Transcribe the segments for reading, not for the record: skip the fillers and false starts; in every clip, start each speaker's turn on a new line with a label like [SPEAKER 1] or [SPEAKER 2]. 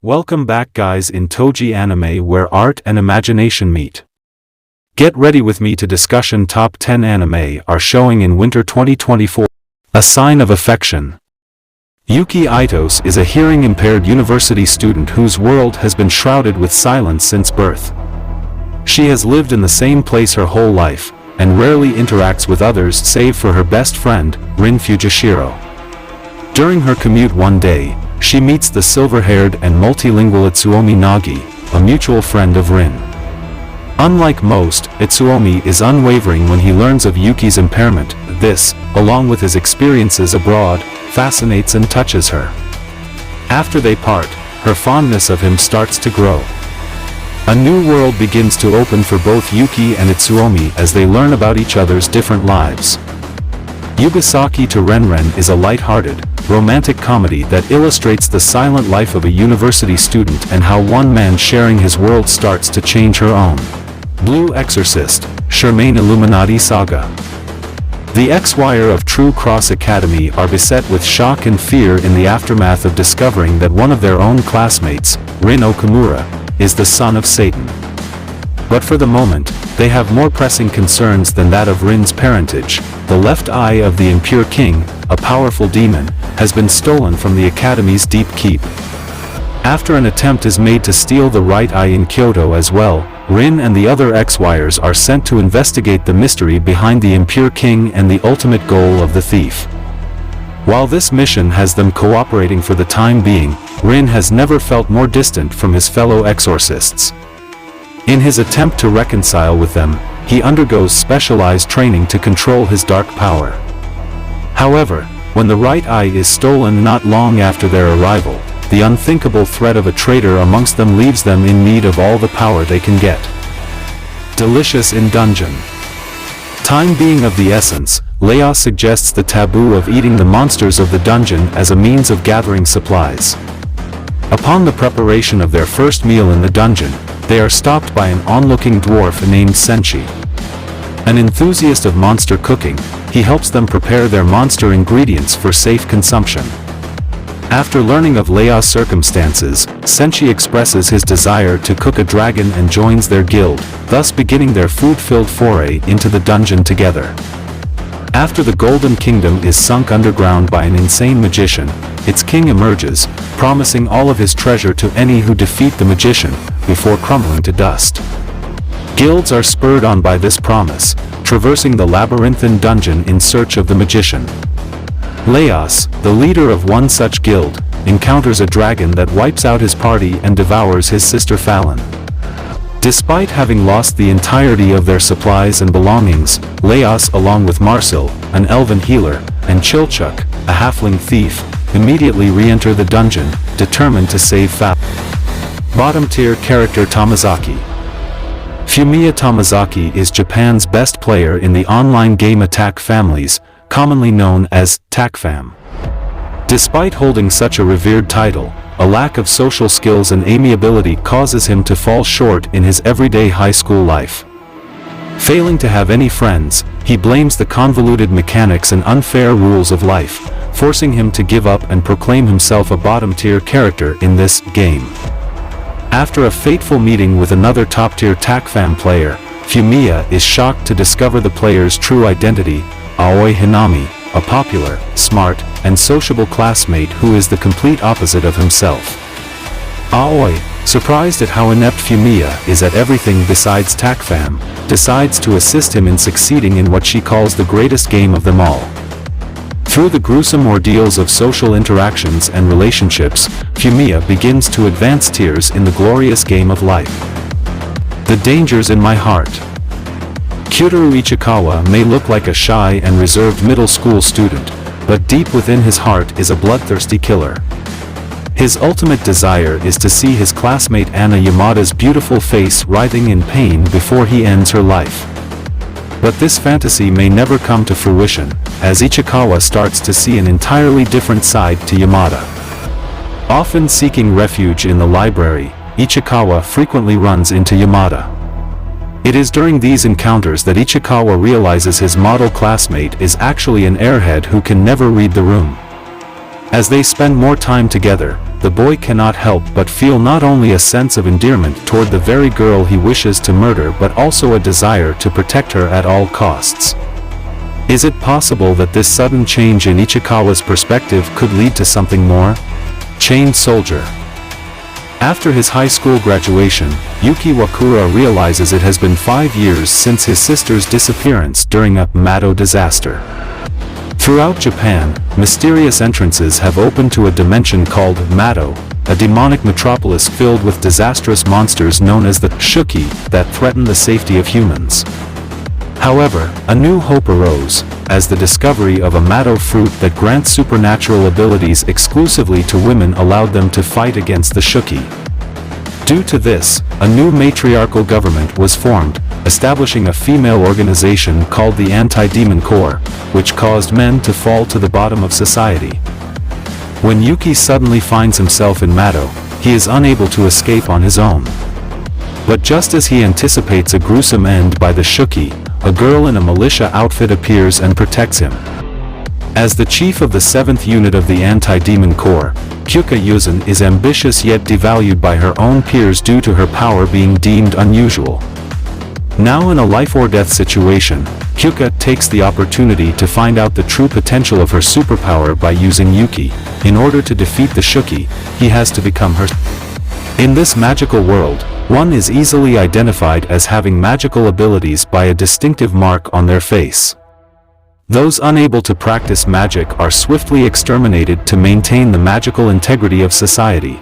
[SPEAKER 1] Welcome back guys in Toji Anime where art and imagination meet. Get ready with me to discussion top 10 anime are showing in winter 2024. A Sign of Affection. Yuki Itos is a hearing-impaired university student whose world has been shrouded with silence since birth. She has lived in the same place her whole life, and rarely interacts with others save for her best friend, Rin Fujishiro. During her commute one day, she meets the silver-haired and multilingual Itsuomi Nagi, a mutual friend of Rin. Unlike most, Itsuomi is unwavering when he learns of Yuki's impairment. This, along with his experiences abroad, fascinates and touches her. After they part, her fondness of him starts to grow. A new world begins to open for both Yuki and Itsuomi as they learn about each other's different lives. Yugasaki to Renren is a light-hearted, romantic comedy that illustrates the silent life of a university student and how one man sharing his world starts to change her own. Blue Exorcist, Shermaine Illuminati Saga. The ex-wire of True Cross Academy are beset with shock and fear in the aftermath of discovering that one of their own classmates, Rin Okamura, is the son of Satan. But for the moment, they have more pressing concerns than that of Rin's parentage. The left eye of the impure king, a powerful demon, has been stolen from the academy's deep keep. After an attempt is made to steal the right eye in Kyoto as well, Rin and the other ex-wires are sent to investigate the mystery behind the impure king and the ultimate goal of the thief. While this mission has them cooperating for the time being, Rin has never felt more distant from his fellow exorcists. In his attempt to reconcile with them, he undergoes specialized training to control his dark power. However, when the right eye is stolen not long after their arrival, the unthinkable threat of a traitor amongst them leaves them in need of all the power they can get. Delicious in Dungeon. Time being of the essence, Leia suggests the taboo of eating the monsters of the dungeon as a means of gathering supplies. Upon the preparation of their first meal in the dungeon, they are stopped by an onlooking dwarf named Senshi. An enthusiast of monster cooking, he helps them prepare their monster ingredients for safe consumption. After learning of Leia's circumstances, Senshi expresses his desire to cook a dragon and joins their guild, thus beginning their food-filled foray into the dungeon together. After the Golden Kingdom is sunk underground by an insane magician, its king emerges, promising all of his treasure to any who defeat the magician, before crumbling to dust. Guilds are spurred on by this promise, traversing the labyrinthine dungeon in search of the magician. Leos, the leader of one such guild, encounters a dragon that wipes out his party and devours his sister Fallon. Despite having lost the entirety of their supplies and belongings, Leos along with Marcel, an elven healer, and Chilchuk, a halfling thief, immediately re-enter the dungeon, determined to save Fallon. Bottom-tier character Tamazaki. Fumia Tamazaki is Japan's best player in the online game Attack Families, commonly known as TACFAM. Despite holding such a revered title, a lack of social skills and amiability causes him to fall short in his everyday high school life. Failing to have any friends, he blames the convoluted mechanics and unfair rules of life, forcing him to give up and proclaim himself a bottom-tier character in this game. After a fateful meeting with another top-tier TACFAM player, Fumia is shocked to discover the player's true identity, Aoi Hinami, a popular, smart, and sociable classmate who is the complete opposite of himself. Aoi, surprised at how inept Fumia is at everything besides TACFAM, decides to assist him in succeeding in what she calls the greatest game of them all. Through the gruesome ordeals of social interactions and relationships, Fumia begins to advance tiers in the glorious game of life. The Dangers in My Heart. Kyutaro Ichikawa may look like a shy and reserved middle school student, but deep within his heart is a bloodthirsty killer. His ultimate desire is to see his classmate Anna Yamada's beautiful face writhing in pain before he ends her life. But this fantasy may never come to fruition, as Ichikawa starts to see an entirely different side to Yamada. Often seeking refuge in the library, Ichikawa frequently runs into Yamada. It is during these encounters that Ichikawa realizes his model classmate is actually an airhead who can never read the room. As they spend more time together, the boy cannot help but feel not only a sense of endearment toward the very girl he wishes to murder but also a desire to protect her at all costs. Is it possible that this sudden change in Ichikawa's perspective could lead to something more? Chained Soldier. After his high school graduation, Yuki Wakura realizes it has been 5 years since his sister's disappearance during a Mado disaster. Throughout Japan, mysterious entrances have opened to a dimension called Mado, a demonic metropolis filled with disastrous monsters known as the Shuki that threaten the safety of humans. However, a new hope arose, as the discovery of a Mado fruit that grants supernatural abilities exclusively to women allowed them to fight against the Shuki. Due to this, a new matriarchal government was formed, establishing a female organization called the Anti-Demon Corps, which caused men to fall to the bottom of society. When Yuki suddenly finds himself in Mado, he is unable to escape on his own. But just as he anticipates a gruesome end by the Shuki, a girl in a militia outfit appears and protects him. As the chief of the 7th unit of the Anti-Demon Corps, Kyuka Yuzun is ambitious yet devalued by her own peers due to her power being deemed unusual. Now in a life-or-death situation, Kyuka takes the opportunity to find out the true potential of her superpower by using Yuki. In order to defeat the Shuki, he has to become her. In this magical world, one is easily identified as having magical abilities by a distinctive mark on their face. Those unable to practice magic are swiftly exterminated to maintain the magical integrity of society.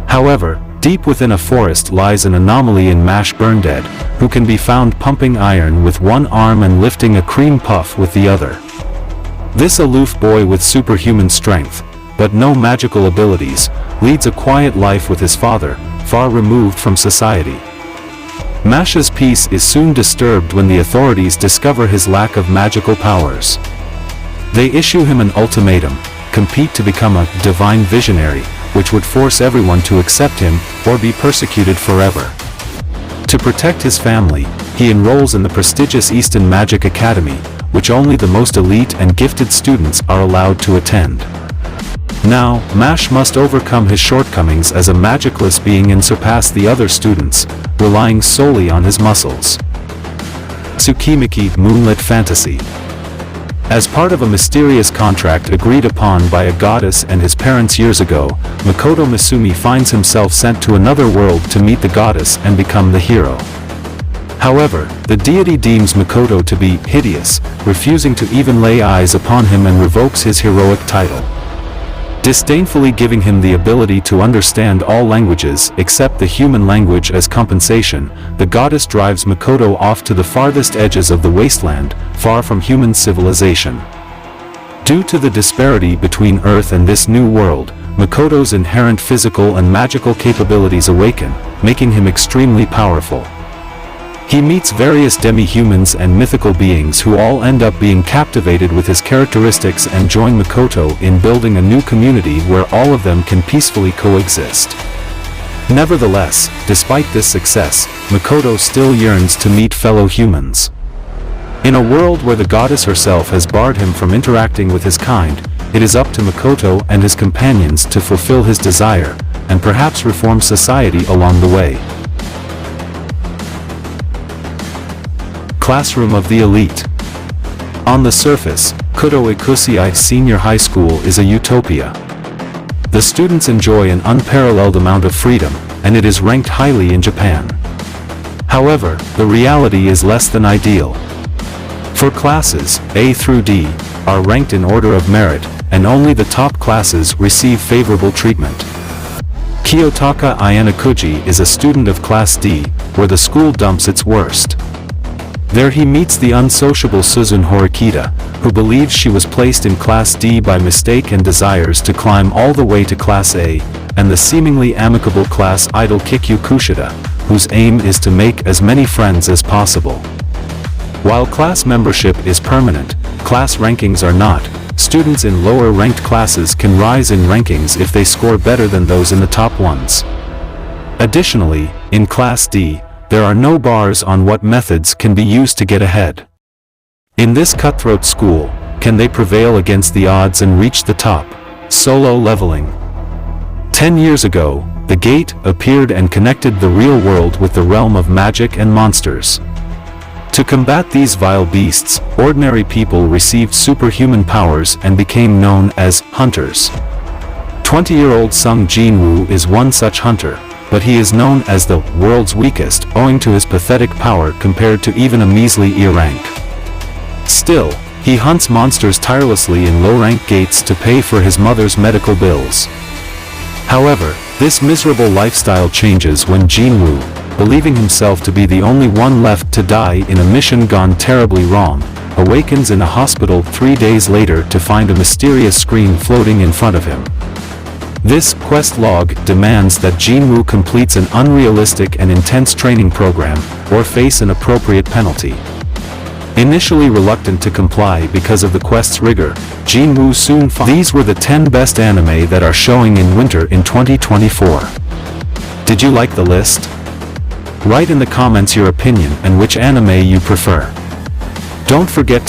[SPEAKER 1] However, deep within a forest lies an anomaly in Mash Burndead, who can be found pumping iron with one arm and lifting a cream puff with the other. This aloof boy with superhuman strength, but no magical abilities, leads a quiet life with his father, far removed from society. Mash's peace is soon disturbed when the authorities discover his lack of magical powers. They issue him an ultimatum: compete to become a divine visionary, which would force everyone to accept him, or be persecuted forever. To protect his family, he enrolls in the prestigious Easton Magic Academy, which only the most elite and gifted students are allowed to attend. Now, Mash must overcome his shortcomings as a magicless being and surpass the other students, relying solely on his muscles. Suimiki, Moonlit Fantasy. As part of a mysterious contract agreed upon by a goddess and his parents years ago, Makoto Misumi finds himself sent to another world to meet the goddess and become the hero. However, the deity deems Makoto to be hideous, refusing to even lay eyes upon him and revokes his heroic title. Disdainfully giving him the ability to understand all languages except the human language as compensation, the goddess drives Makoto off to the farthest edges of the wasteland, far from human civilization. Due to the disparity between Earth and this new world, Makoto's inherent physical and magical capabilities awaken, making him extremely powerful. He meets various demi-humans and mythical beings who all end up being captivated with his characteristics and join Makoto in building a new community where all of them can peacefully coexist. Nevertheless, despite this success, Makoto still yearns to meet fellow humans. In a world where the goddess herself has barred him from interacting with his kind, it is up to Makoto and his companions to fulfill his desire, and perhaps reform society along the way. Classroom of the Elite. On the surface, Kudo Ikusi Senior High School is a utopia. The students enjoy an unparalleled amount of freedom, and it is ranked highly in Japan. However, the reality is less than ideal. For classes, A through D, are ranked in order of merit, and only the top classes receive favorable treatment. Kiyotaka Ayanakuji is a student of Class D, where the school dumps its worst. There he meets the unsociable Suzun Horikita, who believes she was placed in Class D by mistake and desires to climb all the way to Class A, and the seemingly amicable class idol Kikyu Kushida, whose aim is to make as many friends as possible. While class membership is permanent, class rankings are not. Students in lower-ranked classes can rise in rankings if they score better than those in the top ones. Additionally, in Class D, there are no bars on what methods can be used to get ahead. In this cutthroat school, can they prevail against the odds and reach the top? Solo leveling. 10 years ago, the gate appeared and connected the real world with the realm of magic and monsters. To combat these vile beasts, ordinary people received superhuman powers and became known as hunters. 20-year-old Sung Jin-woo is one such hunter, but he is known as the world's weakest owing to his pathetic power compared to even a measly E rank. Still, he hunts monsters tirelessly in low-rank gates to pay for his mother's medical bills. However, this miserable lifestyle changes when Jin-woo, believing himself to be the only one left to die in a mission gone terribly wrong, awakens in a hospital 3 days later to find a mysterious screen floating in front of him. This quest log demands that Jin-woo completes an unrealistic and intense training program, or face an appropriate penalty. Initially reluctant to comply because of the quest's rigor, Jin-woo soon finds these were the 10 best anime that are showing in winter in 2024. Did you like the list? Write in the comments your opinion and which anime you prefer. Don't forget to